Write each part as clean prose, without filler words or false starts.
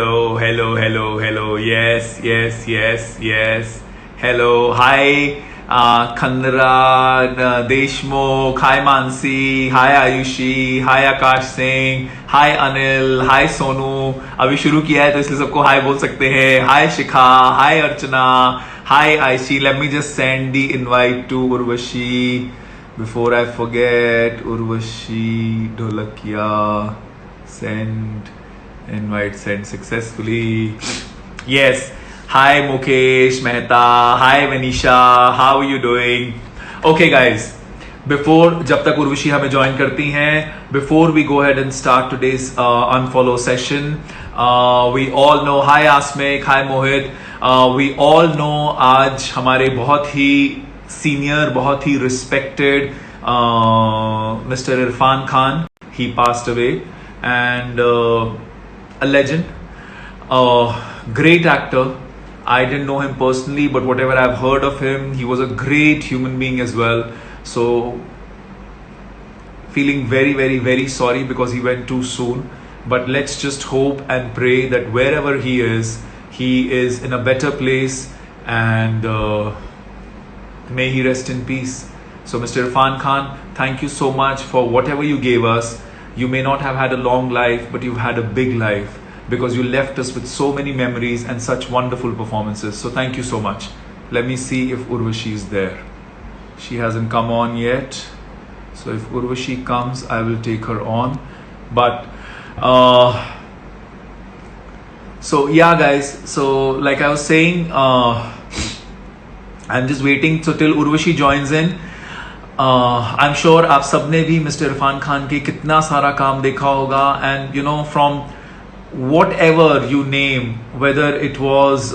Hello, hello, hello, hello. Yes, yes, yes, yes. Hello. Hi, Khandra, Deshmukh. Hi, Mansi. Hi, Ayushi. Hi, Akash Singh. Hi, Anil. Hi, Sonu. अभी शुरू किया है तो इसलिए सबको हाय बोल सकते हैं. Hi, Shikha. Hi, Archana. Hi, Aishi. Let me just send the invite to Urvashi before I forget. Urvashi Dholakia. Send. Invite sent successfully. Yes. Hi Mukesh Mehta. Hi Vanisha. How are you doing? Okay guys. Before जब तक उर्वशी हमें join करती हैं, before we go ahead and start today's unfollow session, we all know. Hi Asmik. Hi Mohit. We all know आज हमारे बहुत ही senior, बहुत ही respected mister Irfan Khan, he passed away, and a legend, a great actor. I didn't know him personally, but whatever I've heard of him, he was a great human being as well. So feeling very, very, very sorry because he went too soon. But let's just hope and pray that wherever he is in a better place, and may he rest in peace. So Mr. Irfan Khan, thank you so much for whatever you gave us. You may not have had a long life, but you've had a big life because you left us with so many memories and such wonderful performances. So thank you so much. Let me see if Urvashi is there. She hasn't come on yet. So if Urvashi comes, I will take her on. But so yeah guys, so like I was saying, I'm just waiting so till Urvashi joins in. I'm sure आप सबने भी mister Irfan Khan के कितना सारा काम देखा होगा, and you know, from whatever you name, whether it was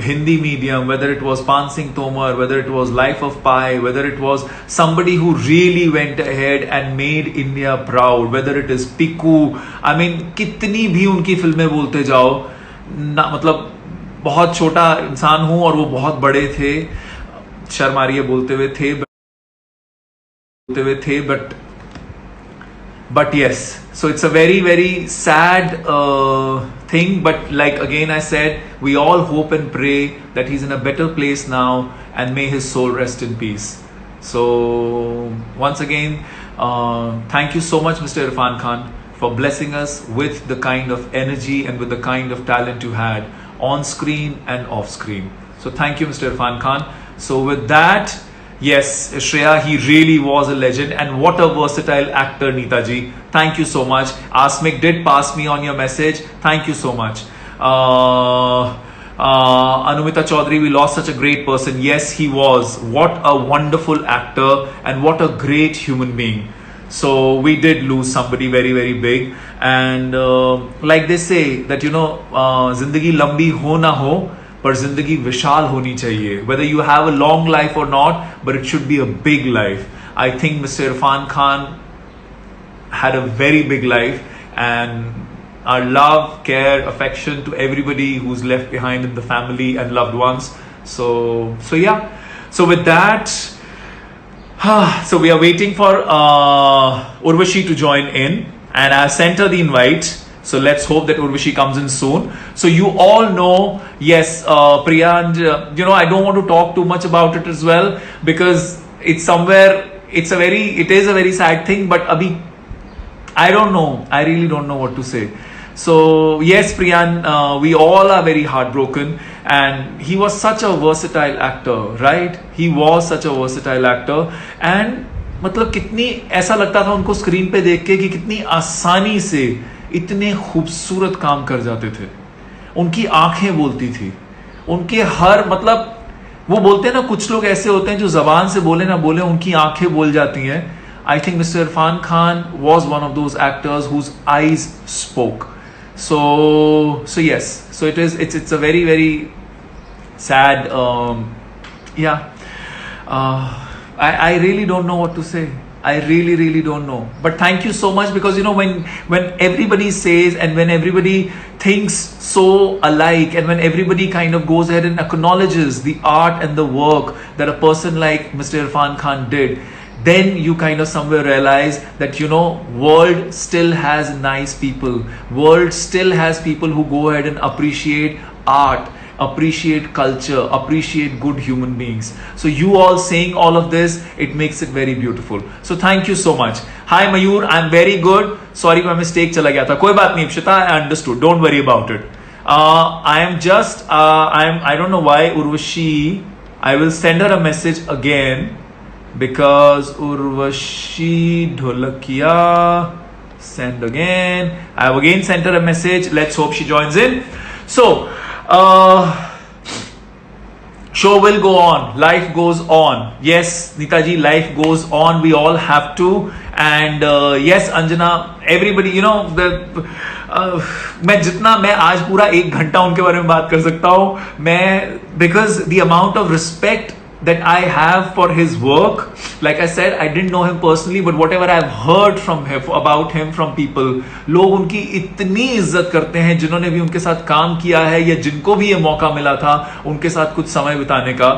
Hindi medium, whether it was Pan Singh Tomar, whether it was Life of Pi, whether it was somebody who really went ahead and made India proud, whether it is Piku, I mean कितनी भी उनकी फिल्में बोलते जाओ ना, मतलब बहुत छोटा इंसान हूँ और वो बहुत बड़े थे. शर्म आ रही है बोलते हुए थे, but yes, so it's a very, very sad thing, but like again I said, we all hope and pray that he's in a better place now, and may his soul rest in peace. So once again, thank you so much Mr. Irfan Khan for blessing us with the kind of energy and with the kind of talent you had on screen and off screen. So thank you Mr. Irfan Khan. So with that, yes, Shreya, he really was a legend, and what a versatile actor, Neetaji. Thank you so much. Asmik did pass me on your message. Thank you so much. Anumita Chaudhary, we lost such a great person. Yes, he was. What a wonderful actor and what a great human being. So we did lose somebody very, very big. And like they say that, you know, zindagi lambi ho na ho, पर जिंदगी विशाल होनी चाहिए. Whether you have a long life or not, but it should be a big life. I think Mr. Irfan Khan had a very big life, and our love, care, affection to everybody who's left behind in the family and loved ones. So yeah. So with that, so we are waiting for Urvashi to join in, and I sent her the invite. So let's hope that Urvashi comes in soon. So you all know, yes, Priya, and you know, I don't want to talk too much about it as well, because it's somewhere, it is a very sad thing, but abhi, I don't know, I really don't know what to say. So yes, Priyan, we all are very heartbroken, and he was such a versatile actor, right? He was such a versatile actor, and मतलब कितनी ऐसा लगता था उनको screen पे देख के कि कितनी आसानी से इतने खूबसूरत काम कर जाते थे. उनकी आंखें बोलती थी, उनके हर, मतलब वो बोलते हैं ना, कुछ लोग ऐसे होते हैं जो जबान से बोले ना बोले, उनकी आंखें बोल जाती हैं. I think Mr. Irfan Khan was one of those actors whose eyes spoke. So yes, so it's a very, very sad, yeah. I really don't know what to say. I really don't know. But thank you so much, because you know, when everybody says and when everybody thinks so alike, and when everybody kind of goes ahead and acknowledges the art and the work that a person like Mr. Irfan Khan did, then you kind of somewhere realize that, you know, world still has nice people, world still has people who go ahead and appreciate art, appreciate culture, appreciate good human beings. So you all saying all of this, it makes it very beautiful. So thank you so much. Hi Mayur, I'm very good. Sorry my mistake चला गया था, कोई बात नहीं Ipshita, I understood, don't worry about it. I am just I don't know why Urvashi, I will send her a message again because Urvashi Dholakia, send again. I have again sent her a message. Let's hope she joins in. So show will go on, life goes on. Yes Neetaji, life goes on, we all have to. And yes Anjana, everybody, you know, मैं आज पूरा 1 घंटा उनके बारे में बात कर सकता हूं मैं, because the amount of respect that I have for his work, like I said, I didn't know him personally, but whatever I've heard from him, about him from people, लोग उनकी इतनी इज्जत करते हैं जिन्होंने भी उनके साथ काम किया है या जिनको भी ये मौका मिला था उनके साथ कुछ समय बिताने का.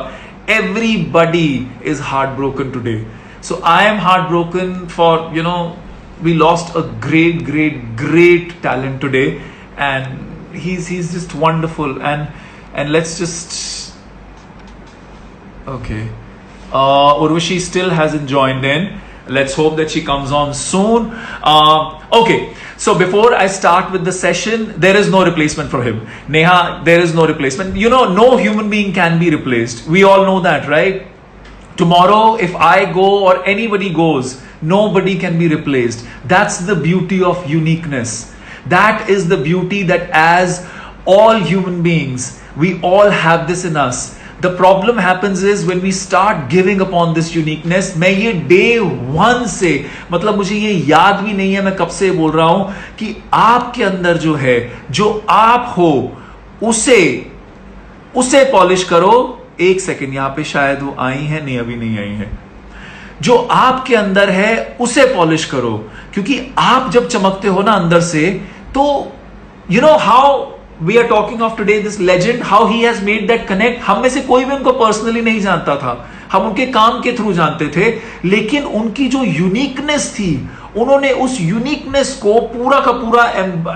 Everybody is heartbroken today. So I am heartbroken for, you know, we lost a great talent today, and he's just wonderful. And let's just, okay, Urvashi still hasn't joined in. Let's hope that she comes on soon. Okay, so before I start with the session, there is no replacement for him. Neha, there is no replacement. You know, no human being can be replaced. We all know that, right? Tomorrow, if I go or anybody goes, nobody can be replaced. That's the beauty of uniqueness. That is the beauty that as all human beings, we all have this in us. The problem happens is when we start giving upon this uniqueness. मैं ये day 1 से, मतलब मुझे ये याद भी नहीं है मैं कब से बोल रहा हूं कि आपके अंदर जो है, जो आप हो, उसे पॉलिश करो. एक सेकेंड, यहां पे शायद वो आई है, नहीं अभी नहीं आई है. जो आपके अंदर है उसे पॉलिश करो, क्योंकि आप जब चमकते हो ना अंदर से, तो you know how we are talking of today, this legend, how he has made that connect. हम में से कोई भी उनको पर्सनली नहीं जानता था, हम उनके काम के थ्रू जानते थे, लेकिन उनकी जो यूनिकनेस थी, उन्होंने उस यूनिकनेस को पूरा का पूरा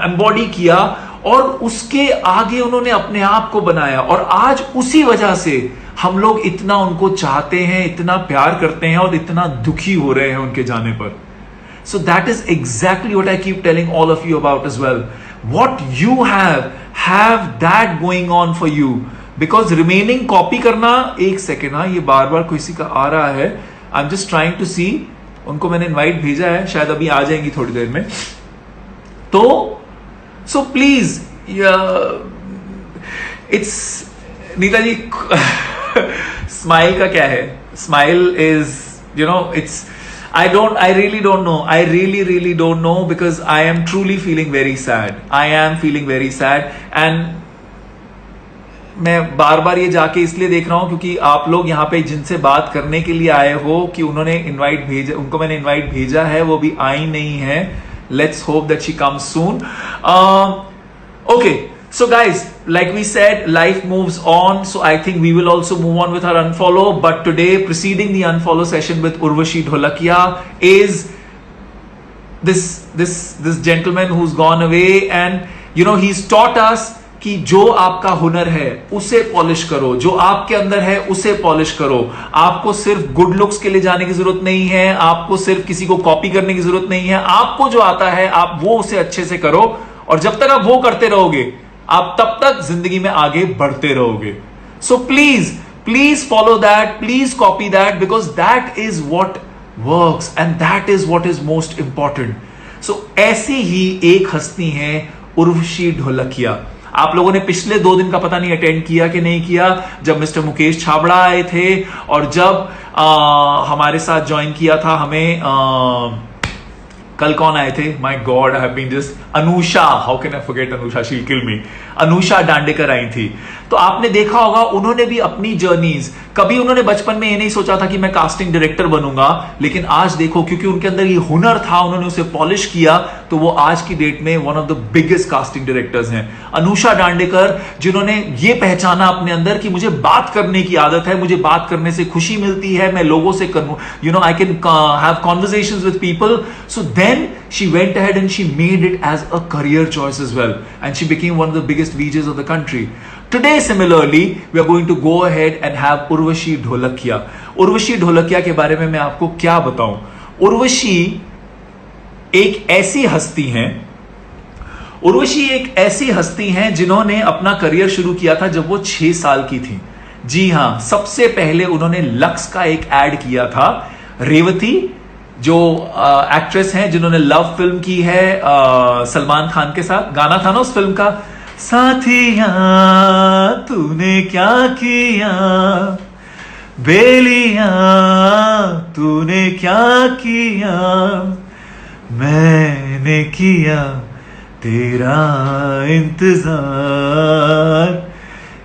एम्बॉडी किया और उसके आगे उन्होंने अपने आप को बनाया. और आज उसी वजह से हम लोग इतना उनको चाहते हैं, इतना प्यार करते हैं और इतना दुखी हो रहे हैं उनके जाने पर. So that is exactly what I keep telling all of you about as well. What you have that going on for you. Because remaining copy करना, एक सेकेंड, हाँ ये बार बार किसी का आ रहा है. I'm just trying to see. उनको मैंने इनवाइट भेजा है, शायद अभी आ जाएंगी थोड़ी देर में. तो so please, it's Neeta ji smile का क्या है? Smile is, you know, it's, I really don't know. I really don't know, because I am truly feeling very sad. I am feeling very sad. And मैं बार बार ये जाके इसलिए देख रहा हूं क्योंकि आप लोग यहाँ पे जिनसे बात करने के लिए आए हो कि उन्होंने इनवाइट भेजा, उनको मैंने इनवाइट भेजा है, वो भी आई नहीं है. Let's hope that she comes soon. Okay. So guys, like we said, life moves on. So I think we will also move on with our unfollow. But today, preceding the unfollow session with Urvashi Dholakia is this gentleman who's gone away, and you know, he's taught us कि जो आपका हुनर है उसे polish करो, जो आपके अंदर है उसे पॉलिश करो. आपको सिर्फ गुड लुक्स के लिए जाने की जरूरत नहीं है, आपको सिर्फ किसी को कॉपी करने की जरूरत नहीं है. आपको जो आता है आप वो उसे अच्छे से करो, और जब तक आप वो करते रहोगे आप तब तक जिंदगी में आगे बढ़ते रहोगे. So please follow that, please copy that, because that is what works and that is what is most important. So ऐसी ही एक हस्ती है उर्वशी ढोलकिया. आप लोगों ने पिछले 2 दिन का पता नहीं अटेंड किया कि नहीं किया, जब मिस्टर मुकेश छाबड़ा आए थे और जब हमारे साथ ज्वाइन किया था हमें कल कौन आए थे? My god, I have been just Anusha, how can I forget Anusha, she will kill me. Anusha Dandekar आई थी। तो आपने देखा होगा उन्होंने भी अपनी जर्नीज, कभी उन्होंने बचपन में ये नहीं सोचा था कि मैं कास्टिंग डायरेक्टर बनूंगा, लेकिन आज देखो क्योंकि उनके अंदर ये हुनर था, उन्होंने उसे पॉलिश किया, तो वो आज की डेट में one of the biggest casting directors हैं। अनुषा दांडेकर, जिन्होंने ये पहचाना अपने अंदर कि मुझे बात करने की आदत है, मुझे बात करने से खुशी मिलती है, मैं लोगों से I can have conversations with people, so then she went ahead and she made it as a career choice as well, and she became one of the biggest VJs of the country. Today similarly we are going to go ahead and have Urvashi Dholakia. Urvashi Dholakia के बारे में मैं आपको क्या बताऊं? उर्वशी एक ऐसी हस्ती हैं, उर्वशी एक ऐसी हस्ती हैं जिन्होंने अपना करियर शुरू किया था जब वो 6 साल की थी। जी हां, सबसे पहले उन्होंने लक्स का एक एड किया था। रेवती जो एक्ट्रेस हैं जिन्होंने लव फिल्म की है सलमान खान के साथ, गाना था ना उस फिल्म का, साथिया तूने क्या किया, बेलिया तूने क्या किया, मैंने किया तेरा इंतजार,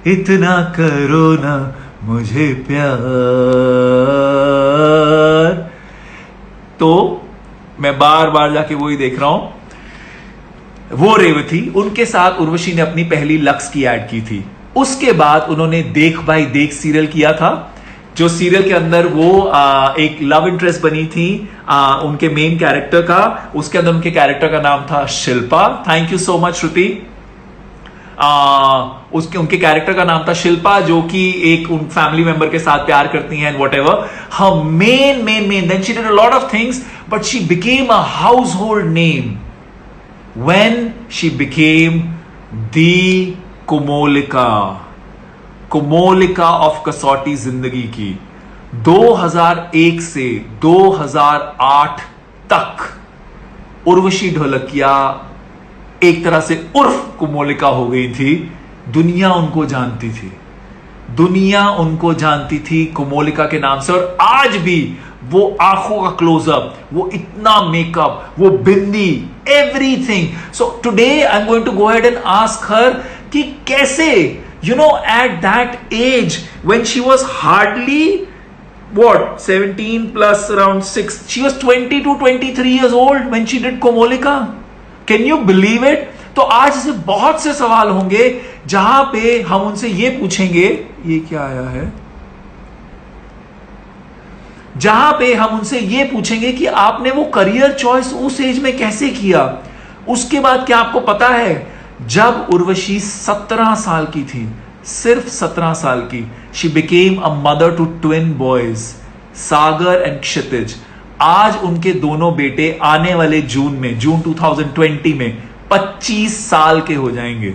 इतना करो ना मुझे प्यार। तो मैं बार बार जाके वही देख रहा हूं, वो रेवती, उनके साथ उर्वशी ने अपनी पहली लक्स की एड की थी। उसके बाद उन्होंने देख भाई देख सीरियल किया था, जो सीरियल के अंदर वो एक लव इंटरेस्ट बनी थी उनके मेन कैरेक्टर का। उसके अंदर उनके कैरेक्टर का नाम था Shilpa. Thank you so much Shruti. उनके कैरेक्टर का नाम था शिल्पा, जो कि एक उन फैमिली मेंबर के साथ प्यार करती हैं and whatever. Her main then she did a lot of things, but she became a household name when she became the Komolika of Kasautii Zindagii की। 2001 से 2008 तक उर्वशी ढोलकिया एक तरह से उर्फ कुमोलिका हो गई थी। दुनिया उनको जानती थी, दुनिया उनको जानती थी कुमोलिका के नाम से। और आज भी वो आंखों का क्लोजअप, वो इतना मेकअप, वो bindi, everything. So today I am going to go ahead and ask her कि कैसे, at that age when she was hardly 17 plus around 6, she was 22 23 years old when she did Komolika. Can you believe it? तो आज से बहुत से सवाल होंगे जहां पे हम उनसे ये पूछेंगे, ये क्या आया है, जहां पे हम उनसे ये पूछेंगे कि आपने वो करियर चॉइस उस एज में कैसे किया। उसके बाद क्या आपको पता है, जब उर्वशी 17 साल की थी, सिर्फ 17 साल की, she became a mother to twin boys, Sagar and Kshitij. आज उनके दोनों बेटे आने वाले जून 2020 में 25 साल के हो जाएंगे।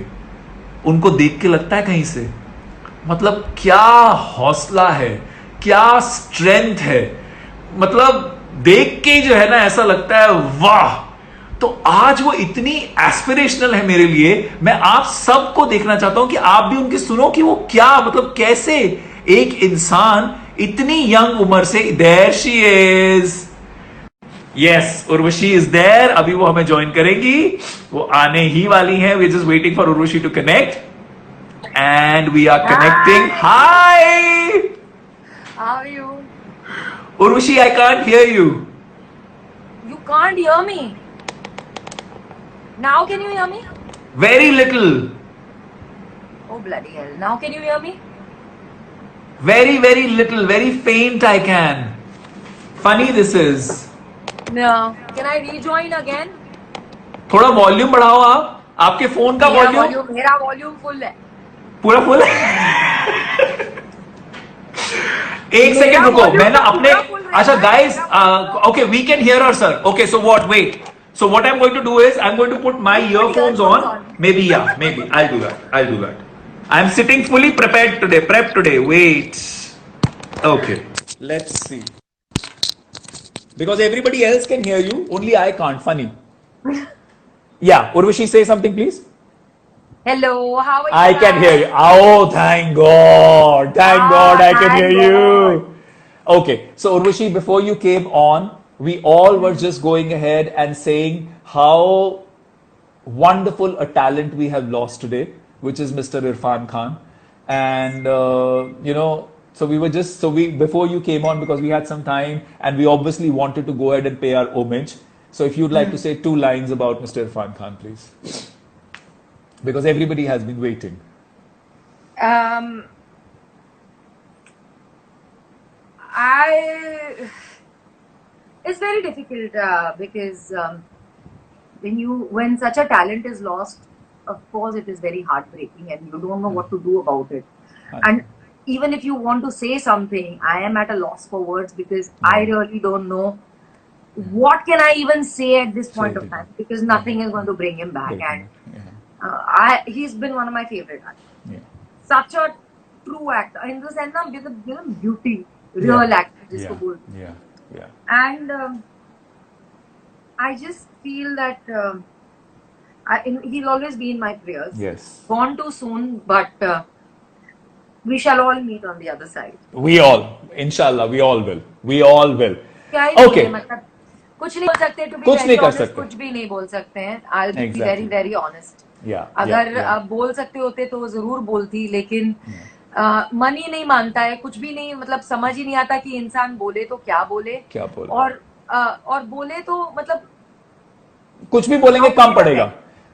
उनको देख के लगता है कहीं से, मतलब क्या हौसला है, क्या स्ट्रेंथ है, मतलब देख के जो है ना ऐसा लगता है वाह। तो आज वो इतनी एस्पिरेशनल है मेरे लिए। मैं आप सबको देखना चाहता हूं कि आप भी उनकी सुनो कि वो क्या, मतलब कैसे एक इंसान इतनी यंग उम्र से, there she is, yes Urvashi is there. अभी वो हमें ज्वाइन करेंगी, वो आने ही वाली हैं। We are just waiting for Urvashi to connect and we are connecting. Hi, How are you? Urvashi, I can't hear you. You can't hear me. Now can you hear me? Very little. Oh bloody hell. Now can you hear me? Very, very little. Very faint I can. Funny this is. No. Can I rejoin again? थोड़ा volume बढ़ाओ आप, आपके phone का volume. मेरा volume full है। पूरा full है? एक सेकेंड रुको, मैं ना अपने, अच्छा guys, okay we can hear her sir. Okay so what, wait, so what I'm going to do is I'm going to put my earphones on. Maybe I'll do that. I'm sitting fully prepped today. Wait, okay, let's see, because everybody else can hear you, only I can't. Funny. Yeah, Urvashi, say something please. Hello, how are you? I can hear you. Oh, thank God, I can hear you. Okay, so Urvashi, before you came on, we all were just going ahead and saying how wonderful a talent we have lost today, which is Mr. Irfan Khan. And, so we were just, so we, before you came on, because we had some time and we obviously wanted to go ahead and pay our homage. So if you'd like to say 2 lines about Mr. Irfan Khan, please. Because everybody has been waiting. It's very difficult because when such a talent is lost, of course it is very heartbreaking and you don't know what to do about it. And even if you want to say something, I am at a loss for words because I really don't know what can I even say at this point of time, because nothing is going to bring him back. And he's been one of my favorite actors. Such a true actor in the sense of beauty, real actor, jisko bolte. And I just feel that he'll always be in my prayers. Yes. Gone too soon, but we shall all meet on the other side. We all, inshallah, we all will. We all will. क्या ही Okay. मतलब कुछ नहीं बोल सकते, to be कुछ very नहीं कर honest, सकते. कुछ भी नहीं बोल सकते हैं. I'll be Exactly. very very honest. Yeah. अगर आप बोल सकते होते तो जरूर बोलती, लेकिन मन ही नहीं मानता है, कुछ भी नहीं, मतलब समझ ही नहीं आता कि इंसान बोले तो क्या बोले, और बोले तो मतलब कुछ भी बोलेंगे कम पड़ेगा,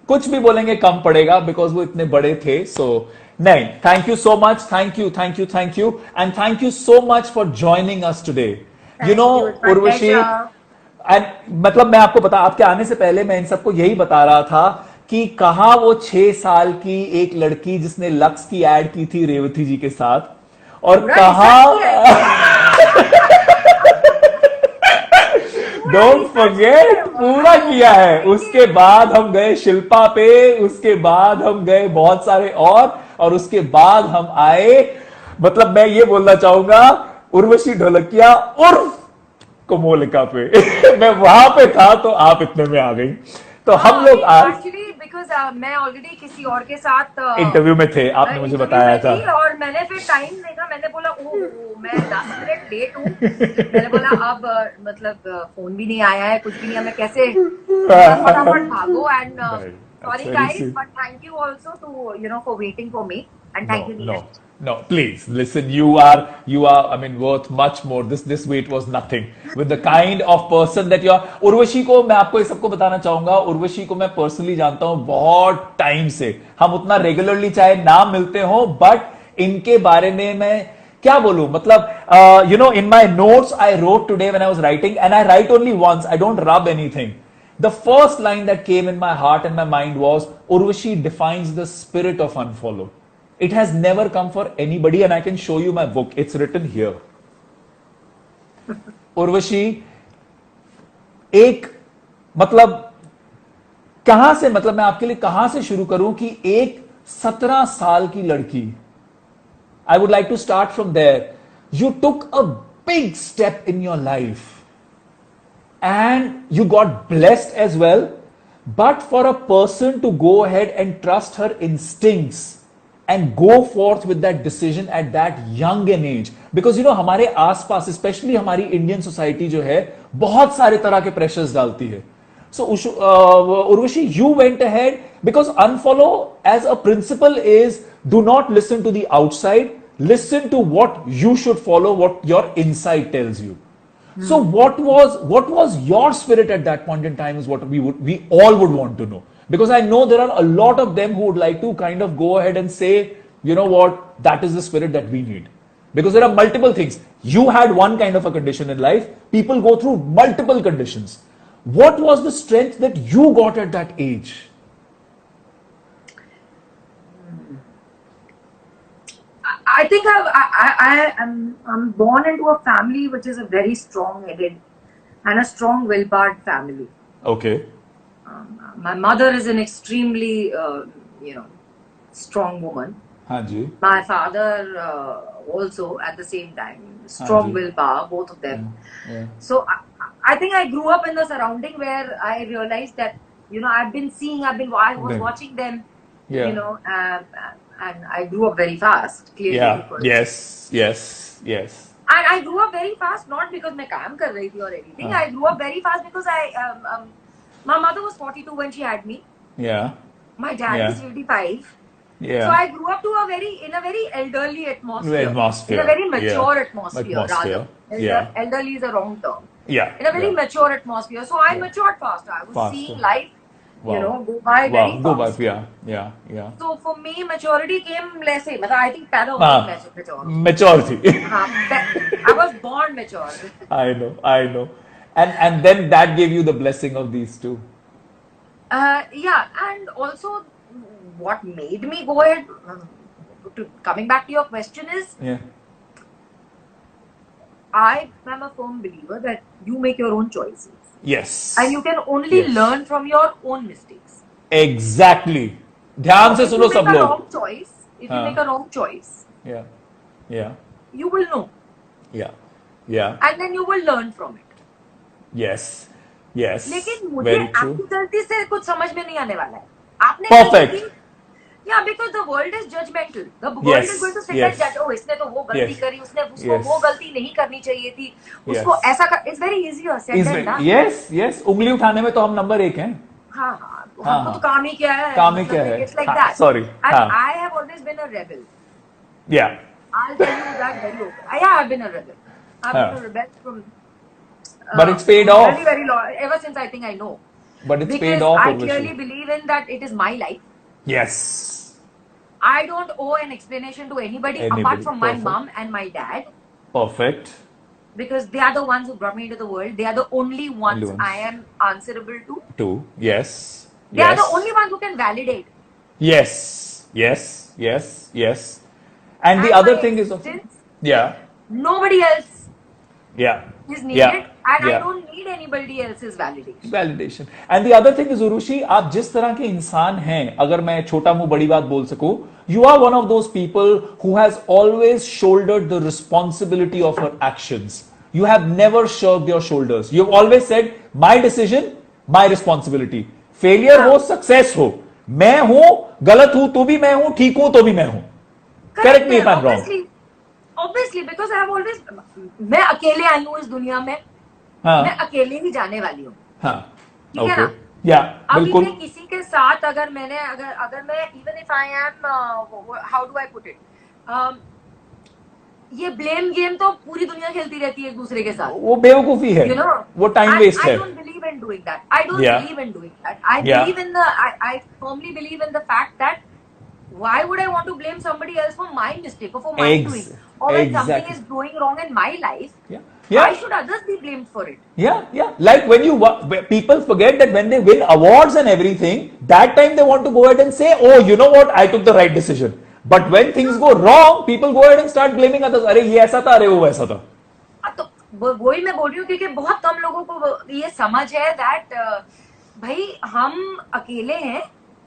कुछ भी बोलेंगे कम पड़ेगा, बिकॉज वो इतने बड़े थे. सो नहीं, thank you so much, thank you and thank you so much for joining us today. You know Urvashi, and मतलब मैं आपको बता, आपके आने से पहले मैं इन सबको यही बता रहा था कि कहा वो 6 साल की एक लड़की जिसने लक्स की एड की थी रेवती जी के साथ, और कहा डोंट फॉरगेट, पूरा किया है. उसके बाद हम गए शिल्पा पे, उसके बाद हम गए बहुत सारे और उसके बाद हम आए, मतलब मैं ये बोलना चाहूंगा उर्वशी ढोलकिया उर्फ कोमोलिका पे. मैं वहां पे था तो आप इतने में आ गई. तो हम लोग आज बिकॉज मैं ऑलरेडी किसी और के साथ इंटरव्यू में थे, आपने मुझे बताया था, और मैंने फिर टाइम देखा, मैंने बोला मैं 10 मिनट लेट हूँ. मैंने बोला अब मतलब फोन भी नहीं आया है, कुछ भी नहीं है, मैं कैसे फटाफट भागो. And sorry guys, but thank you also too for waiting for me, and thank you. No, please listen. You are, I mean, worth much more. This wait was nothing. With the kind of person that you are. Urvashi को मैं आपको ये सबको बताना चाहूंगा. उर्वशी को मैं personally जानता हूं बहुत टाइम से. हम उतना रेगुलरली चाहे ना मिलते हो, बट इनके बारे में मैं क्या बोलूं, मतलब in my notes I wrote today when I was writing, and I write only once. I don't rub anything. The first line that came in my heart and my mind was, Urvashi defines the spirit of unfollow. It has never come for anybody, and I can show you my book. It's written here. Urvashi एक, मतलब कहां से, मतलब मैं आपके लिए कहां से शुरू करूं कि एक 17 साल की लड़की, I would like to start from there. You took a big step in your life and you got blessed as well, but for a person to go ahead and trust her instincts and go forth with that decision at that young an age, because हमारे आसपास specially हमारी Indian society जो है बहुत सारे तरह के pressures डालती है. So Urvashi, you went ahead, because unfollow as a principle is, do not listen to the outside, listen to what you should follow, what your inside tells you. So what was your spirit at that point in time is what we all would want to know. Because I know there are a lot of them who would like to kind of go ahead and say, you know what, that is the spirit that we need. Because there are multiple things. You had one kind of a condition in life. People go through multiple conditions. What was the strength that you got at that age? I think I'm born into a family which is a very strong-headed and a strong will-powered family. Okay. My mother is an extremely, strong woman. Hanji. My father also at the same time, strong willpower, both of them. Yeah. So I think I grew up in the surrounding where I realized that, I was watching them, and I grew up very fast, clearly. Yeah. Yes. And I grew up very fast, not because मैं काम कर रही थी or anything. I grew up very fast because my mother was 42 when she had me. Yeah. My dad Yeah. is 55. Yeah. So I grew up in a very elderly atmosphere. Atmosphere. In a very mature Yeah. atmosphere, Atmosphere. rather. Yeah. Elderly is a wrong term. Yeah. In a very Yeah. mature atmosphere. So I Yeah. matured fast. I was Faster. seeing life, Wow. go by very Wow. Go by. fast. Yeah. Yeah. Yeah. So for me, maturity came less. I think पैदा हाँ, होने में mature. maturity. हाँ, I was born mature. I know. And then that gave you the blessing of these two. Yeah, and also what made me go ahead, coming back to your question, is Yeah. I am a firm believer that you make your own choices. Yes. And you can only Yes. learn from your own mistakes. Exactly. ध्यान से सुनो सब If you make a लोग. wrong choice, if you make a wrong choice, Yeah. Yeah. you will know. Yeah. Yeah. And then you will learn from it. Yes. Yes. लेकिन मुझे Very true. आपकी गलती से कुछ समझ में नहीं आने वाला है. आपने Perfect. गलती की, yeah, because the world is judgmental. The world Yes, is going to sit yes. and judge. Oh, इसने तो वो गलती Yes. करी, उसने उसको Yes. वो गलती नहीं करनी चाहिए थी. उसको Yes. ऐसा कर. It's very easier said than done. Yes. Yes. उंगली उठाने में तो हम नंबर 1 हैं. हाँ. हाँ, हमको तो काम ही क्या है. काम ही क्या है. It's like हाँ, that. sorry. And हाँ. I have always been a rebel. Yeah. I'll tell you that very open. Yeah, I've been a rebel. I've been a rebel from. But it's paid off. Very, very long. Ever since I think I know. But it's Because paid off. I Urvashi. clearly believe in that it is my life. Yes. I don't owe an explanation to anybody apart Anybody, from my perfect. mom and my dad, Perfect. because they are the ones who brought me into the world. They are the only ones ones. I am answerable to. 2. Yes. They Yes. are the only ones who can validate. Yes. Yes. Yes. Yes. And the And other my thing is, existence, yeah. nobody else Yeah. is needed, Yeah. and I Yeah. don't need anybody else's validation. Validation. And the other thing is, उरुषि, आप जिस तरह के इंसान हैं, अगर मैं छोटा मुंह बड़ी बात बोल सकूं, you are one of those people who has always shouldered the responsibility of her actions. You have never shirked your shoulders. You have always said, my decision, my responsibility. Failure हो, success हो. मैं हूं, गलत हूं तो भी मैं हूं, ठीक हूं तो भी मैं हूं. Correct me if I'm wrong. Obviously, because I have always, मैं अकेले आई हूँ इस दुनिया में, हाँ. मैं अकेले ही जाने वाली हूँ. हाँ. ठीक है Okay. ना? Yeah. अभी बिल्कुल. मैं किसी के साथ अगर मैं even if I am, how do I put it, ये blame game तो पूरी दुनिया खेलती रहती है एक दूसरे के साथ. वो बेवकूफी है. You know, वो टाइम वेस्ट I है. don't believe in doing that. I don't Yeah. believe in doing that. I Yeah. believe in I firmly believe in the fact that why would I want to blame somebody else for my mistake or for my doing? Or when something Exactly. is going wrong in my life, Yeah. why Yeah. should others be blamed for it? Yeah. Like when people forget that when they win awards and everything, that time they want to go ahead and say, oh, you know what, I took the right decision. But when things go wrong, people go ahead and start blaming others. अरे ये ऐसा था, अरे वो वैसा था. तो वही मैं बोल रही हूँ क्योंकि बहुत कम लोगों को ये समझ है that भाई हम अकेले हैं.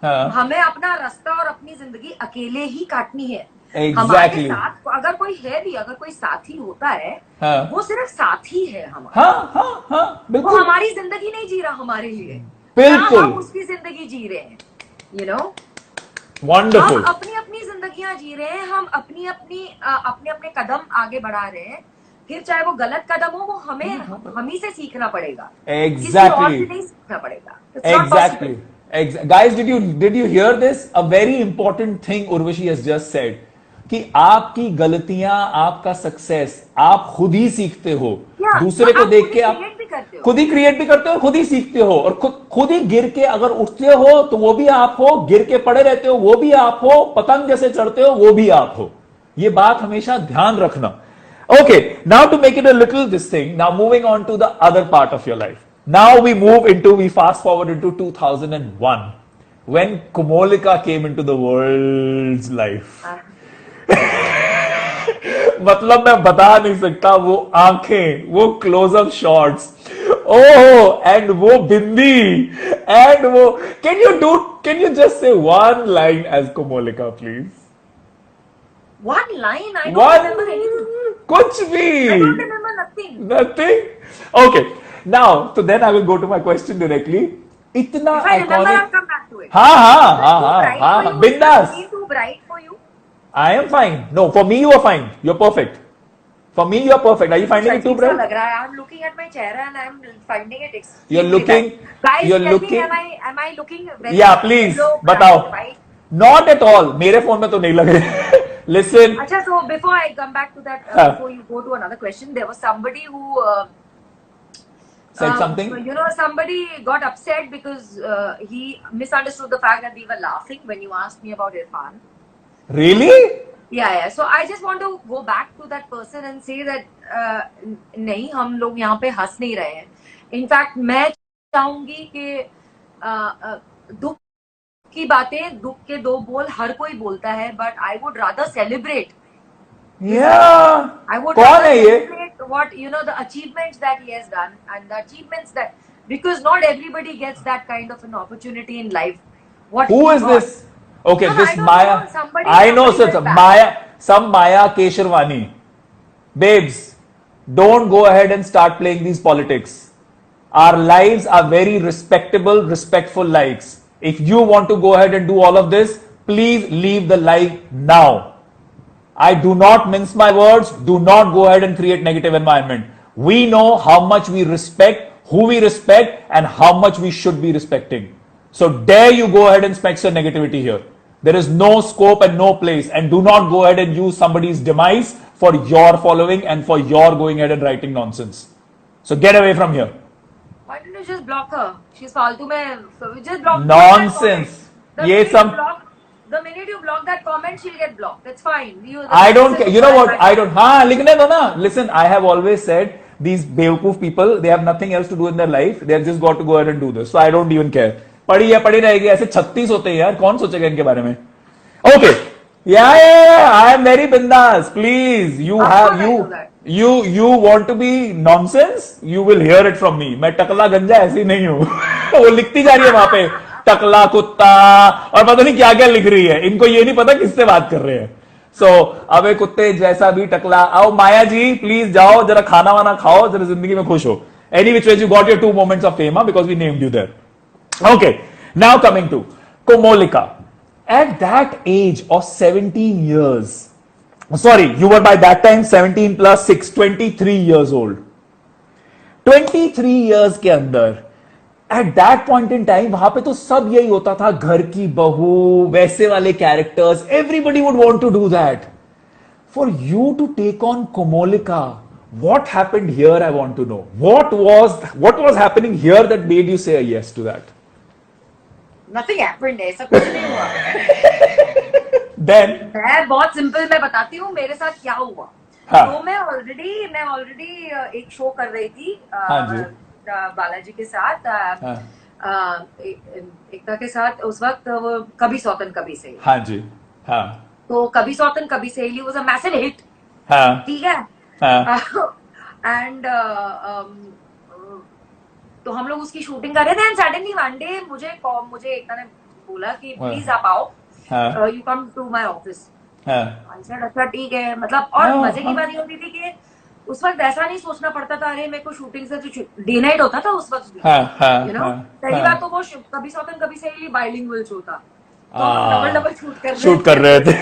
हाँ. हमें अपना रास्ता और अपनी जिंदगी अकेले ही काटनी है. Exactly. हमारे साथ अगर कोई है भी, अगर कोई साथी होता है, हाँ. वो सिर्फ साथी है हमारा. हाँ. वो बिल्कुल. हमारी जिंदगी नहीं जी रहा हमारे लिए. बिल्कुल. हम उसकी जिंदगी जी रहे हैं. You know? Wonderful. हम अपनी अपनी जिंदगियां जी रहे हैं. हम अपने अपने कदम आगे बढ़ा रहे हैं. फिर चाहे वो गलत कदम हो, वो हम ही से सीखना पड़ेगा. किसी और Exactly. से नहीं सीखना पड़ेगा. It's not possible. Exactly. Guys, did you hear this? A very important thing Urvashi has just said. कि आपकी गलतियां, आपका सक्सेस आप खुद ही सीखते हो. Yeah, दूसरे को आप देख खुद के ही आप create भी करते हो. खुद ही क्रिएट भी करते हो, खुद ही सीखते हो, और खुद ही गिर के अगर उठते हो तो वो भी आप हो, गिर के पड़े रहते हो वो भी आप हो, पतंग जैसे चढ़ते हो वो भी आप हो. ये बात हमेशा ध्यान रखना. Okay, now to make it a little this thing, now moving on to the other part of your life. Now we fast forward into 2001 when Komolika came into the world's life. मतलब मैं बता नहीं सकता, वो आंखें, वो close up shots, oh, and वो बिंदी, and वो, can you just say one line as Komolika, please? One line? I don't remember anything. कुछ भी. I don't remember nothing. Nothing? Okay. Now, so then I will go to my question directly. इतना If I remember, iconic. I'll come back to it. हाँ. Bindas. Is it too bright for you? I am fine. No, for me you are fine. You're perfect. For me, you are perfect. Are you finding it too, अजीब सा bro? लग रहा है. I'm looking at my चेहरा and I'm finding it You're extremely looking. bad. Guys, You're tell looking. me, am I looking very Yeah, please. low बताओ. class, right? Not at all. मेरे phone में तो नहीं लग रहे. Listen. Acha, so before I come back to that, हाँ. before you go to another question, there was somebody who Said something. you know, somebody got upset because he misunderstood the fact that we were laughing when you asked me about Irfan. Really? Yeah. So I just want to go back to that person and say that नहीं, हम लोग यहाँ पे हंस नहीं रहे हैं. In fact, मैं चाहूंगी कि दुख की बातें, दुख के दो बोल हर कोई बोलता है, but I would rather celebrate. Yeah. I would कौन rather है ये? celebrate what, you know, the achievements that he has done and the achievements that, because not everybody gets that kind of an opportunity in life. What Who he is got. this? Okay, No, this I don't Maya. know. Somebody sir. went back. Some Maya Kesharwani. Babes, don't go ahead and start playing these politics. Our lives are very respectable, respectful lives. If you want to go ahead and do all of this, please leave the live now. I do not mince my words. Do not go ahead and create negative environment. We know how much we respect, who we respect, and how much we should be respecting. So dare you go ahead and speak your negativity here. There is no scope and no place. And do not go ahead and use somebody's demise for your following and for your going ahead and writing nonsense. So get away from here. Why don't you just block her? She's फालतू में. So just block. Nonsense. The ये minute सब. you block, the minute you block that comment, she'll get blocked. That's fine. I don't care. You know what? I don't. हाँ, लिखने दो ना. Listen, I have always said these बेवकूफ people, they have nothing else to do in their life. They have just got to go ahead and do this. So I don't even care. पड़ी है पड़ी रहेगी. ऐसे 36 होते हैं यार. कौन सोचेगा इनके बारे में? Okay. Yeah. I am very bindas. Please, you Of have course I do that. you want to be nonsense? You will hear it from me. मैं टकला गंजा ऐसी नहीं हूँ. वो लिखती जा रही है वहां पे. टकला कुत्ता और पता नहीं क्या क्या लिख रही है. इनको ये नहीं पता किससे बात कर रहे हैं. सो अबे कुत्ते जैसा भी टकला. आओ माया जी प्लीज जाओ जरा खाना वाना खाओ जरा जिंदगी में खुश हो. Any which ways you got your 2 moments of fame because we named you there. Okay, now coming to Komolika. At that age of 17 years, sorry, you were by that time 17 plus 6, 23 years old. 23 years के अंदर at that point in time वहां पे तो सब यही होता था. घर की बहू, वैसे वाले characters, everybody would want to do that. For you to take on Komolika, what happened here? I want to know. What was happening here that made you say a yes to that? Nothing happened. ऐसा कुछ नहीं हुआ. Then मैं बहुत simple मैं बताती हूँ मेरे साथ क्या हुआ. हाँ. तो मैं ऑलरेडी एक शो कर रही थी हाँ जी. बालाजी के साथ, हाँ. एकता के साथ. उस वक्त वो कभी सौतन कभी सहेली. हाँ जी. हाँ. तो कभी सौतन कभी सहेली वाज अ मैसिव हिट. हाँ. ठीक है. एंड तो हम लोग उसकी शूटिंग कर रहे थे एंड सडनली वन डे मुझे एकता ने बोला कि प्लीज आप आओ, you come to my office. I said अच्छा ठीक है. मतलब और मजे की बात ये होती थी कि उस वक्त ऐसा नहीं सोचना पड़ता था अरे मेरे को शूटिंग से तो डे नाइट होता था उस वक्त भी. यू नो, पहली बात तो वो कभी सौतन कभी सहेली बाइलिंगुअल शो था तो डबल शूट कर रहे थे.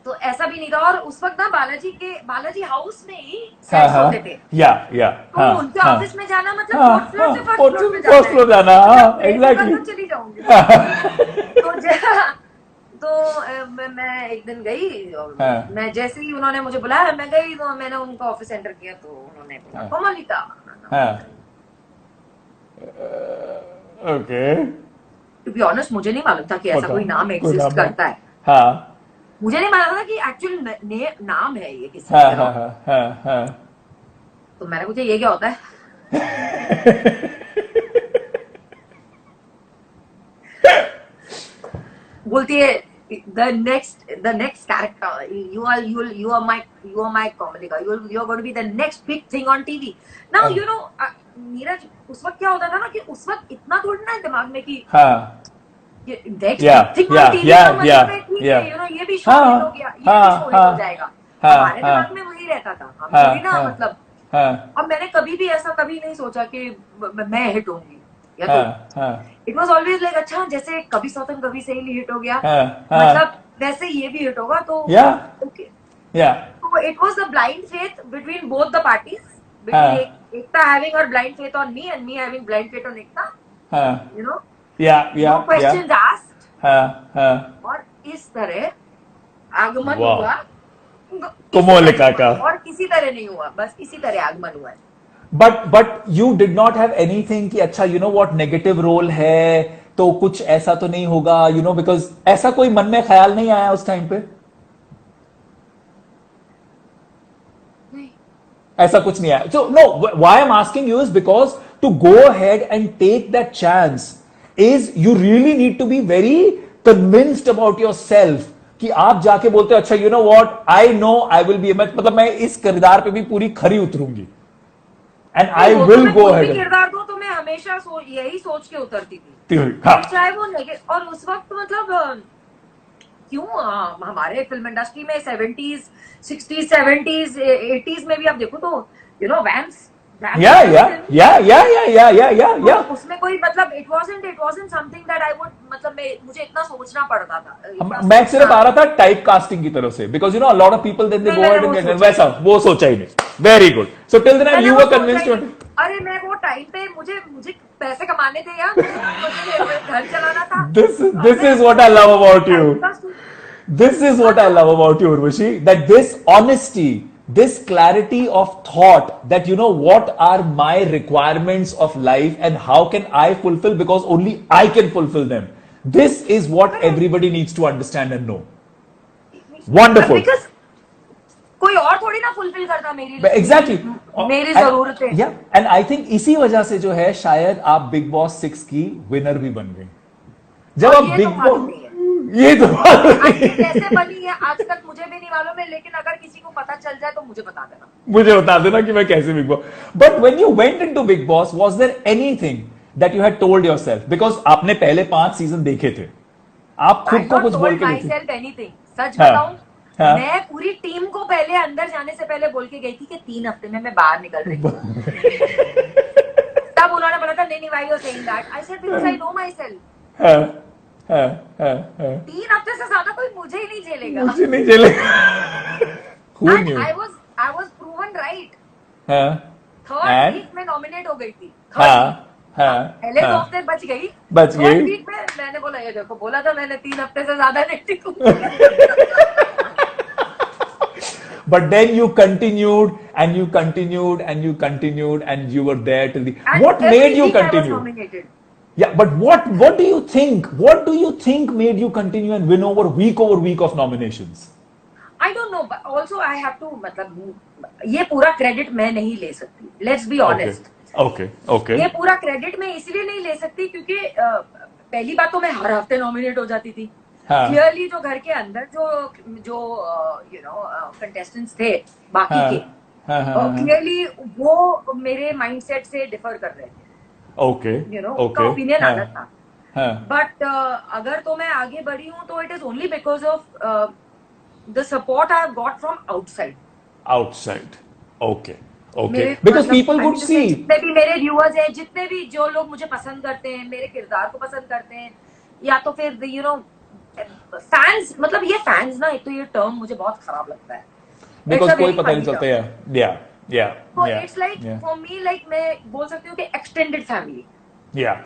तो ऐसा भी नहीं था. और उस वक्त ना बालाजी हाउस में ही सेट्स होते थे. तो उनके ऑफिस में जाना मतलब फोर्थ फ्लोर से फर्स्ट फ्लोर पे जाना. एग्जैक्टली. चली जाऊंगी. तो मैं एक दिन गई और मैं जैसे ही उन्होंने मुझे बुलाया मैं गई तो मैंने उनका ऑफिस एंटर किया तो उन्होंने बोला Komolika. Okay. To be honest मुझे नहीं मालूम था कि ऐसा कोई नाम एग्जिस्ट करता है. हाँ. मुझे नहीं मालूम था कि एक्चुअल नाम है ये किसी का. तो मैंने पूछा ये क्या होता है. बोलती है the next character you are my Komalika, you are going to be the next big thing on TV. Now you know Neeraj उस वक्त क्या होता था ना कि उस वक्त इतना थोड़ा ना दिमाग में कि next big thing on TV का मतलब है ठीक है, you know ये भी शो हिट हो गया, ये भी शो हिट हो जाएगा. हमारे दिमाग में वही रहता था. हम थोड़ी ना मतलब अब मैंने कभी भी ऐसा कभी नहीं सोचा कि मैं हिट होंगी. इट वॉज ऑलवेज लाइक अच्छा जैसे कभी सौतन कभी सहेली हिट हो गया मतलब वैसे ये भी हिट होगा तो Yeah. Okay. Yeah. So it was a blind faith between both the parties, हाँ. between Ekta having her blind faith on me and me having blind faith on Ekta, हाँ. you know, Yeah. Yeah. no questions asked, हाँ. हाँ. और इस तरह आगमन वाह. हुआ कोमोलिका का. और किसी तरह नहीं हुआ, बस इसी तरह आगमन हुआ है। But you did not have anything कि अच्छा you know what negative role है तो कुछ ऐसा तो नहीं होगा you know because ऐसा कोई मन में ख्याल नहीं आया उस टाइम पे? नहीं। ऐसा कुछ नहीं आया. So no, why I'm asking you is because to go ahead and take that chance is you really need to be very convinced about yourself कि आप जाके बोलते हो अच्छा you know what I know I will be मतलब मैं इस किरदार पे भी पूरी खरी उतरूंगी and I वो तो will मैं go कोई भी ahead. किरदार दो तो मैं हमेशा यही सोच के उतरती थी, हाँ. चाहे वो नेगेटिव। और उस वक्त मतलब क्यों हमारे फिल्म इंडस्ट्री में 70s 60s 70s 80s में भी आप देखो तो यू नो वैम्स Yeah. उसमें कोई मतलब it wasn't something that I would मतलब मुझे इतना सोचना पड़ता था। मैं सिर्फ आ रहा था टाइप कास्टिंग की तरफ से because you know lot of people then they go ahead and वैसा वो सोचा ही नहीं. Very good. So till then you were convinced. अरे मैं वो टाइम पे मुझे पैसे कमाने थे यार, मुझे घर चलाना था। This is what I love about you. This is what I love about you, Urvashi, that this honesty, this clarity of thought that you know what are my requirements of life and how can I fulfill because only I can fulfill them. This is what everybody needs to understand and know. Wonderful. Because कोई और थोड़ी ना fulfil करता Exactly. मेरी जरूरतें। Yeah, and I think इसी वजह से जो है शायद आप बिग बॉस 6 की विनर भी बन गई. जब आप बिग बॉस ये तो कैसे बनी है आज तक मुझे भी नहीं मालूम है, लेकिन अगर किसी को पता चल जाए तो मुझे बता देना कि मैं कैसे Bigg Boss. But when you went into Bigg Boss was there anything that you had told yourself because आपने पहले 5 सीजन देखे थे, आप खुद को कुछ बोल के नहीं थे. सच बताऊं मैं पूरी टीम को पहले अंदर जाने से पहले बोल के गई थी कि 3 हफ्ते में मैं बाहर निकल रही हूँ. तब उन्होंने बोला था नहीं why you are saying that. I said because I know myself. 3 हफ्ते से ज्यादा कोई मुझे ही नहीं झेलेगा. Who knew? I was proven right. Third week में नॉमिनेट हो गई थी. पहले 2 हफ्ते बच गई. थर्ड वीक में मैंने बोला ये देखो बोला था मैंने 3 हफ्ते से ज्यादा नहीं टिकूंगी. But then you continued and you continued and you continued and you were there till the. And what made you continue? Yeah, but what do you think? What do you think made you continue and win over week of nominations? I don't know, but also I have to मतलब ये पूरा credit मैं नहीं ले सकती. Let's be honest. Okay. ये पूरा credit मैं इसलिए नहीं ले सकती क्योंकि पहली बात तो मैं हर हफ्ते नॉमिनेट हो जाती थी. क्लियरली जो घर के अंदर जो यू नो कंटेस्टेंट्स थे बाकी के क्लियरली वो मेरे माइंडसेट से डिफर कर रहे थे. ओके यू नो उनका ओपिनियन अलग था. बट अगर तो मैं आगे बढ़ी हूँ तो it is only because of the support I have got from outside. Okay because people could see जितने भी मेरे व्यूअर्स हैं, जितने भी जो लोग मुझे पसंद करते हैं, मेरे किरदार को पसंद करते हैं, या तो फिर यू नो फैंस मतलब ये फैंस ना एक तो ये टर्म मुझे बहुत खराब लगता है बिकॉज कोई पता नहीं चलता है. So it's like for me like मैं बोल सकती हूँ कि extended family. Yeah.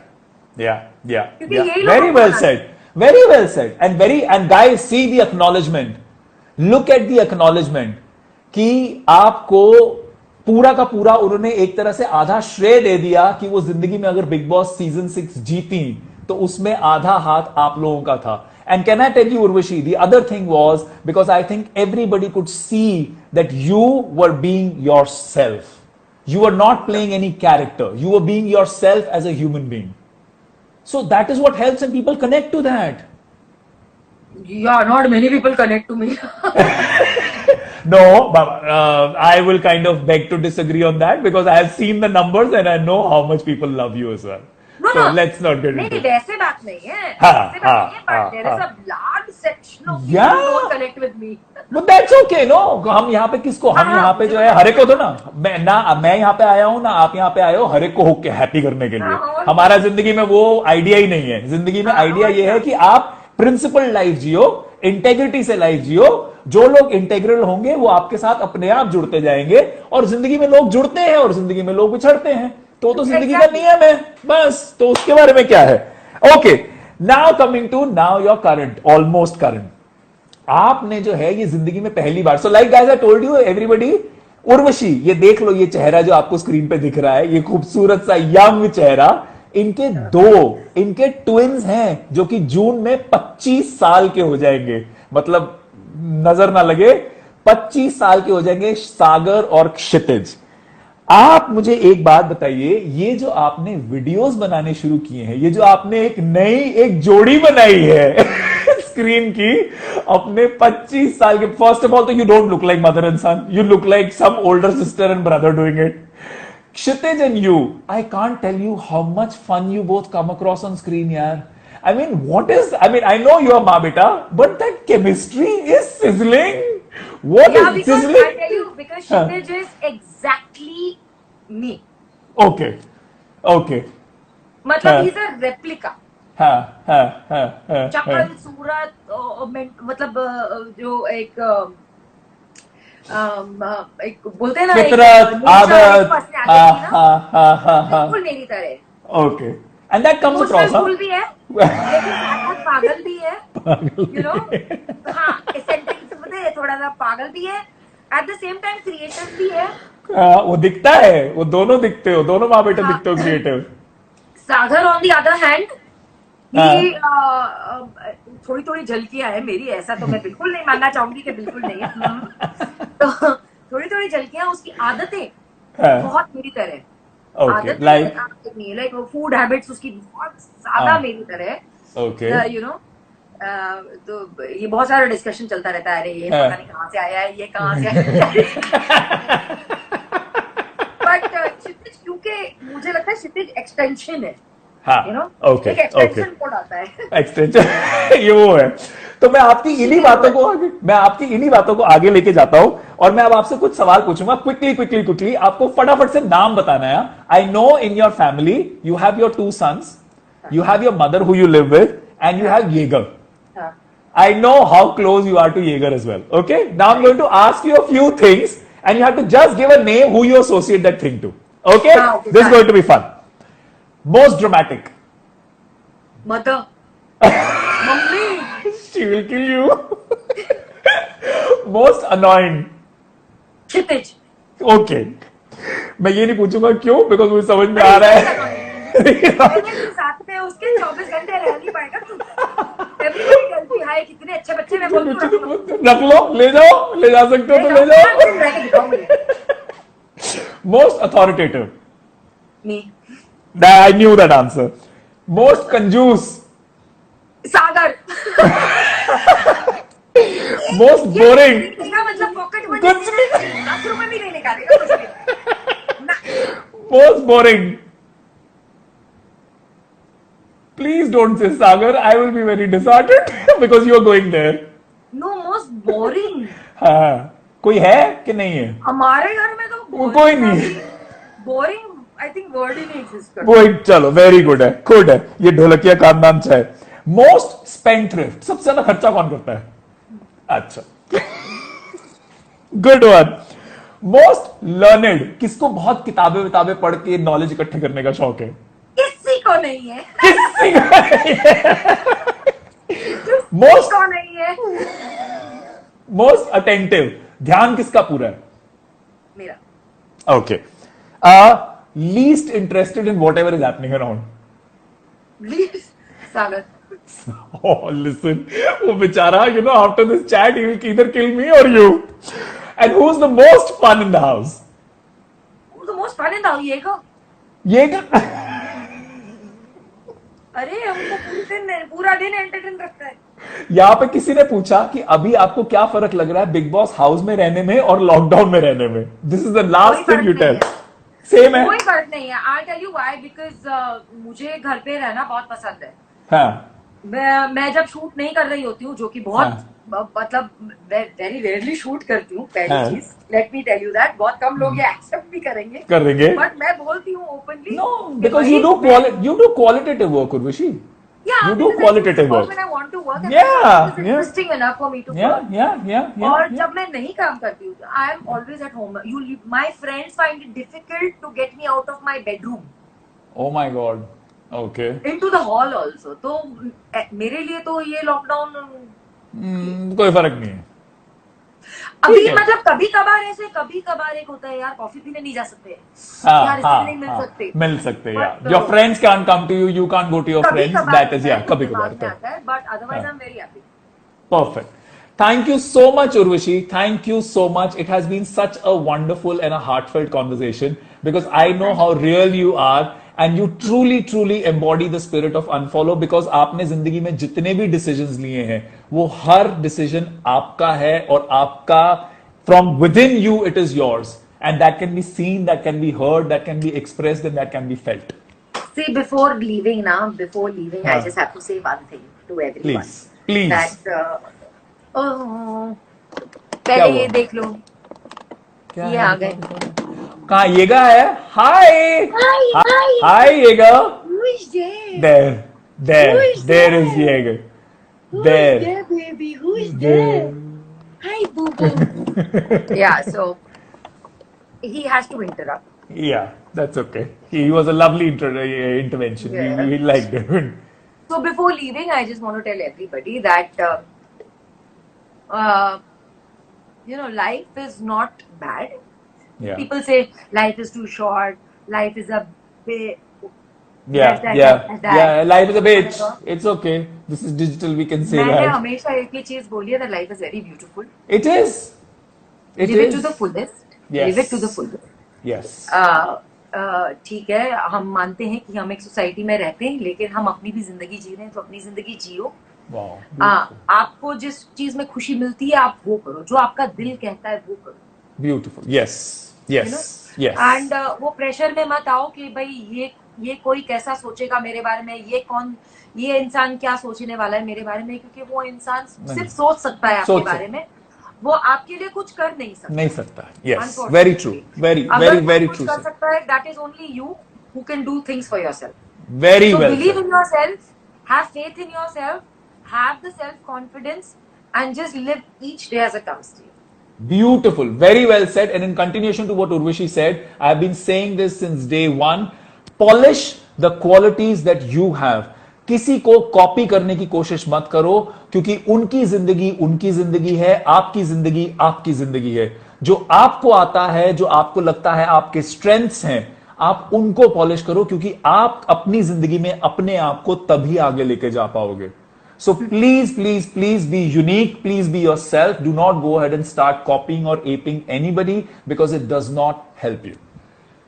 Very well said. And guys, see the acknowledgement. Look at the acknowledgement कि आपको पूरा का पूरा उन्होंने एक तरह से आधा श्रेय दे दिया कि वो जिंदगी में अगर बिग बॉस सीजन 6 जीती तो उसमें आधा हाथ आप लोगों का था. And can I tell you, Urvashi, the other thing was because I think everybody could see that you were being yourself. You were not playing any character. You were being yourself as a human being. So that is what helps and people connect to that. Yeah, not many people connect to me. No, but I will kind of beg to disagree on that because I have seen the numbers and I know how much people love you as well. No, let's not get into it. वैसे बात नहीं है. But there is a large section of people who don't connect with me. But that's okay, no? हम यहाँ पे किसको हम यहाँ पे जो है हर एक को तो ना मैं यहाँ पे आया हूँ ना आप यहाँ पे आए हो हर एक को होके हैप्पी करने के लिए. हमारा जिंदगी में वो आइडिया ही नहीं है. जिंदगी में आइडिया ये है कि आप प्रिंसिपल लाइफ जियो, इंटेग्रिटी से लाइफ जियो। जो लोग इंटेग्रल होंगे वो आपके साथ अपने आप जुड़ते जाएंगे, और जिंदगी में लोग जुड़ते हैं और जिंदगी में लोग बिछड़ते हैं, तो जिंदगी का नियम है बस। तो उसके बारे में क्या है। Okay, now coming to now your current, almost current. आपने जो है ये जिंदगी में पहली बार, so like guys I told you everybody, Urvashi ये देख लो, ये चेहरा जो आपको स्क्रीन पे दिख रहा है, ये खूबसूरत सा यंग चेहरा, इनके ट्विन्स हैं जो कि जून में 25 साल के हो जाएंगे, मतलब नजर ना लगे 25 साल के हो जाएंगे, सागर और क्षितिज। आप मुझे एक बात बताइए, ये जो आपने वीडियोस बनाने शुरू किए हैं, ये जो आपने एक जोड़ी बनाई है स्क्रीन की अपने 25 साल के, फर्स्ट ऑफ ऑल तो you don't look like mother and son, you look like some older sister and brother doing it. Kshitij and you, I can't tell you how much fun you both come across on screen, yaar. I know you are maa beta, but that chemistry is sizzling. What is because sizzling? I tell you, because Kshitij is exactly me. Okay. मतलब he's a replica. हाँ. शक्ल, सूरत, मतलब जो एक बोलते हैं ना, फितरत, आदत, बिल्कुल मेरी तरह। Okay, and that comes across. Full भी है लेकिन साथ पागल भी है, यू नो। हाँ, एसेंटिक है, थोड़ा सा पागल भी है, at the same time creative भी है। वो दिखता है, वो दोनों दिखते हो, दोनों माँ बेटा दिखते हो creative. Sagar on the other hand, थोड़ी थोड़ी झलकियां है मेरी, ऐसा तो मैं बिल्कुल नहीं मानना चाहूंगी कि बिल्कुल नहीं है। तो थोड़ी थोड़ी झलकियां, उसकी आदतें बहुत मेरी तरह। ओके, लाइक फूड हैबिट्स उसकी बहुत ज्यादा मेरी तरह। ओके, यू नो, तो ये बहुत सारा डिस्कशन चलता रहता है, अरे ये पता नहीं कहाँ से आया है, ये कहाँ से आया। बट क्षितिज, क्योंकि मुझे लगता है क्षितिज एक्सटेंशन है, हाँ, you know? ओके, एक एक्सटेंशन कोड आता है। एक्सटेंशन ये वो है। तो मैं आपकी इन्हीं बातों को आगे लेके जाता हूं, और मैं अब आपसे कुछ सवाल पूछूंगा क्विकली। आपको फटाफट से नाम बताना है। I know in your family you have your 2 sons, you have your mother who you live with, and you have Jaeger. I know how close you are to Jaeger as well. Okay, now I'm going to ask you a few things, and you have to just give a name who you associate that thing to. Okay, this is going to be fun. Most dramatic. Mother. Mummy. She will kill you. Most annoying. Kshitij. Okay. मैं ये नहीं पूछूंगा क्यों, because मुझे समझ में आ रहा है। साथ में उसके 24 घंटे रह नहीं पाएगा तू। Everybody गलती है, कितने अच्छे बच्चे, मैं बोलती रख लो, ले जाओ, ले जा सकते हो तो ले जाओ। Most authoritative. Me. I knew that answer. Most कंजूस. सागर। Most boring. इसका मतलब पॉकेट मनी कुछ नहीं। 10 रुपए भी नहीं निकालेगा कुछ भी। Most boring. Please don't say Sagar. I will be very disheartened because you are going there. No, most boring. हाँ, कोई है कि नहीं है? हमारे घर में तो कोई नहीं। बोरिंग, आई थिंक वर्ड ही नहीं एग्जिस्ट करता। वो चलो, वेरी गुड है, गुड है, ये ढोलकिया खानदान से है। मोस्ट स्पेंडथ्रिफ्ट, सबसे ज्यादा खर्चा कौन करता है? अच्छा, गुड वन। मोस्ट लर्नेड, किसको बहुत किताबें पढ़ के नॉलेज इकट्ठे करने का शौक है? किसी को नहीं है। मोस्ट को नहीं है। मोस्ट अटेंटिव, ध्यान किसका पूरा है? मेरा। Okay. Least interested in what ever is happening around? Sagar. Oh, listen, वो बेचारा, you know, after this chat, he will either kill me or you. And who's the most fun in the house? Who's the most fun in the house? ये का अरे हमको पूरा दिन entertain करता है। यहाँ पे किसी ने पूछा कि अभी आपको क्या फर्क लग रहा है बिग बॉस हाउस में रहने में और लॉकडाउन में रहने में? This is the last thing you tell. Same है, कोई फर्क नहीं है। I tell you why, because मुझे घर पे रहना बहुत पसंद है। हाँ, मैं जब शूट नहीं कर रही होती हूँ, जो कि बहुत मतलब वेरी रेयरली शूट करती हूँ, पहली चीज let me tell you that, बहुत कम लोग ये एक्सेप्ट भी करेंगे, बट मैं बोलती हूँ openly. No, because you do qualitative work, Urvashi. या You do qualitative work. When I want to work, and Yeah, it's yeah. interesting enough for me to work. Yeah. और जब मैं नहीं काम करती हूँ, I am always at home. My friends find it difficult to get me out of my bedroom. Oh my God. Okay. Into the hall also. तो मेरे लिए तो ये लॉकडाउन कोई फर्क नहीं है. अभी ठीक है. मतलब कभी कभार एक होता है यार, कॉफी पीने नहीं जा सकते हाँ, यार, इसलिए नहीं मिल सकते. मिल सकते यार. But, Your friends can't come to you, you can't go to your कभी friends. कभार That is, yeah, कभी कभार. आता है, but otherwise I'm very happy. Perfect. Thank you so much, Urvashi. Thank you so much. It has been such a wonderful and a heartfelt conversation because I know how real you are and you truly embody the spirit of unfollow because आपने जिंदगी में जितने भी decisions लिए हैं वो हर decision आपका है और आपका from within you it is yours and that can be seen, that can be heard, that can be expressed and that can be felt. See, before leaving, I हाँ. just have to say one thing to everyone. Please. That क्या पहले हुआ? ये देख लो, क्या ये है? आ गए. कहाँ येगा है? Hi. Hi, Yega. Who is there? There Who is there is there? Yega. Who is There. there, baby? Who is there? Hi, boo boo. Yeah, so he has to interrupt. Yeah, that's okay. He was a lovely intervention. Yeah. We liked it. So before leaving, I just want to tell everybody that life is not bad. Yeah. People say life is too short. Life is a bit. Yeah. Life is a bitch. It's okay. This is digital. We can say मैंने that. हमेशा एक ही चीज बोली है that life is very beautiful. It is. Live it to the fullest. Yes. Live it to the fullest. Yes. ठीक है, हम मानते हैं कि हम एक सोसाइटी में रहते हैं, लेकिन हम अपनी भी जिंदगी जी रहे हैं, तो अपनी जिंदगी जियो. Wow. आपको जिस चीज में खुशी मिलती है आप वो करो, जो आपका दिल कहता है वो करो. Beautiful. Yes. Yes. एंड वो प्रेशर में मत आओ कि भाई ये कोई कैसा सोचेगा मेरे बारे में, ये इंसान क्या सोचने वाला है मेरे बारे में, क्योंकि वो इंसान सिर्फ सोच सकता है आपके बारे में, वो आपके लिए कुछ कर नहीं सकता. Yes. Very true. Very true. कर सकता है, that is only you who can do things for yourself. Very So well believe said. in yourself, have faith in yourself, have the self-confidence, and just live each day as it comes to you. Beautiful. Very well said. And in continuation to what Urvashi said, I have been saying this since day one. Polish the qualities that you have. किसी को copy करने की कोशिश मत करो क्योंकि उनकी जिंदगी है, आपकी जिंदगी है. जो आपको आता है, जो आपको लगता है आपके स्ट्रेंथ्स हैं, आप उनको पॉलिश करो क्योंकि आप अपनी जिंदगी में अपने आप को तभी आगे लेके जा पाओगे. So please be unique. Please be yourself. Do not go ahead and start copying or aping anybody because it does not help you.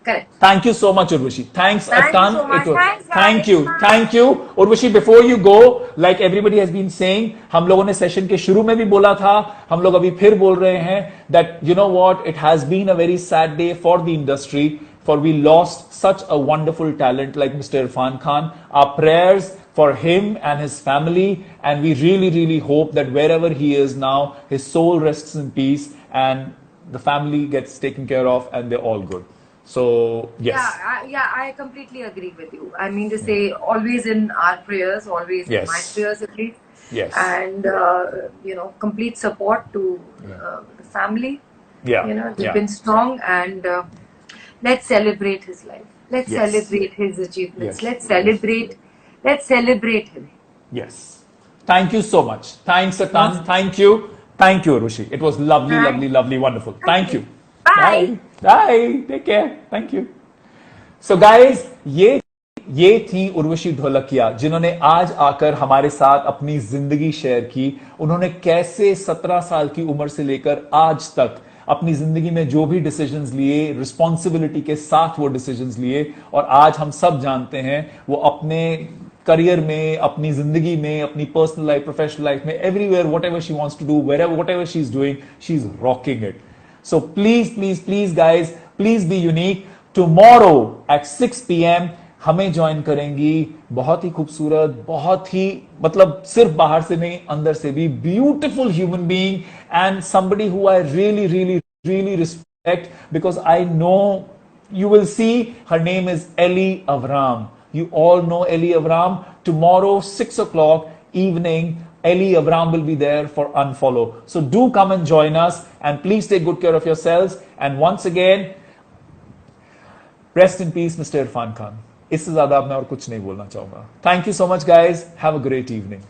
Correct. Thank you so much, Urvashi. Thanks a Thank you ton. so much. Thanks, guys. Thank you. Urvashi, before you go, like everybody has been saying, हम लोगों ने session के शुरू में भी बोला था, हम लोग अभी फिर बोल रहे हैं that you know what, it has been a very sad day for the industry, for we lost such a wonderful talent like Mr. Irfan Khan. Our prayers for him and his family, and we really hope that wherever he is now, his soul rests in peace and the family gets taken care of and they're all good. So yes. I completely agree with you. I mean to say, always in our prayers, always in my prayers at least. Yes. And complete support to the family. Yeah. They've been strong, and let's celebrate his life. Let's celebrate his achievements. Yes. Let's celebrate him. Yes. Thank you so much. Thanks a ton. Thank you, Urvashi. It was lovely, wonderful. Thank you. Bye. Bye. Take care. Thank you. So guys, ये थी उर्वशी ढोलकिया जिन्होंने आज आकर हमारे साथ अपनी जिंदगी share की. उन्होंने कैसे 17 साल की उम्र से लेकर आज तक अपनी जिंदगी में जो भी डिसीजंस लिए, रिस्पॉन्सिबिलिटी के साथ वो डिसीजंस लिए, और आज हम सब जानते हैं वो अपने करियर में, अपनी जिंदगी में, अपनी पर्सनल लाइफ, प्रोफेशनल लाइफ में, everywhere whatever she wants to do, wherever whatever she is doing, she is rocking it. So please guys, please be unique. Tomorrow at 6 PM हमें ज्वाइन करेंगी बहुत ही खूबसूरत, बहुत ही मतलब सिर्फ बाहर से नहीं अंदर से भी beautiful human being and somebody who I really respect because I know you will see her name is Ellie Avram. You all know Ellie Avram. Tomorrow, 6 o'clock evening, Ellie Avram will be there for Unfollow. So do come and join us, and please take good care of yourselves. And once again, rest in peace, Mr. Irfan Khan. इससे ज्यादा अब मैं और कुछ नहीं बोलना चाहूंगा. Thank you so much, guys. Have a great evening.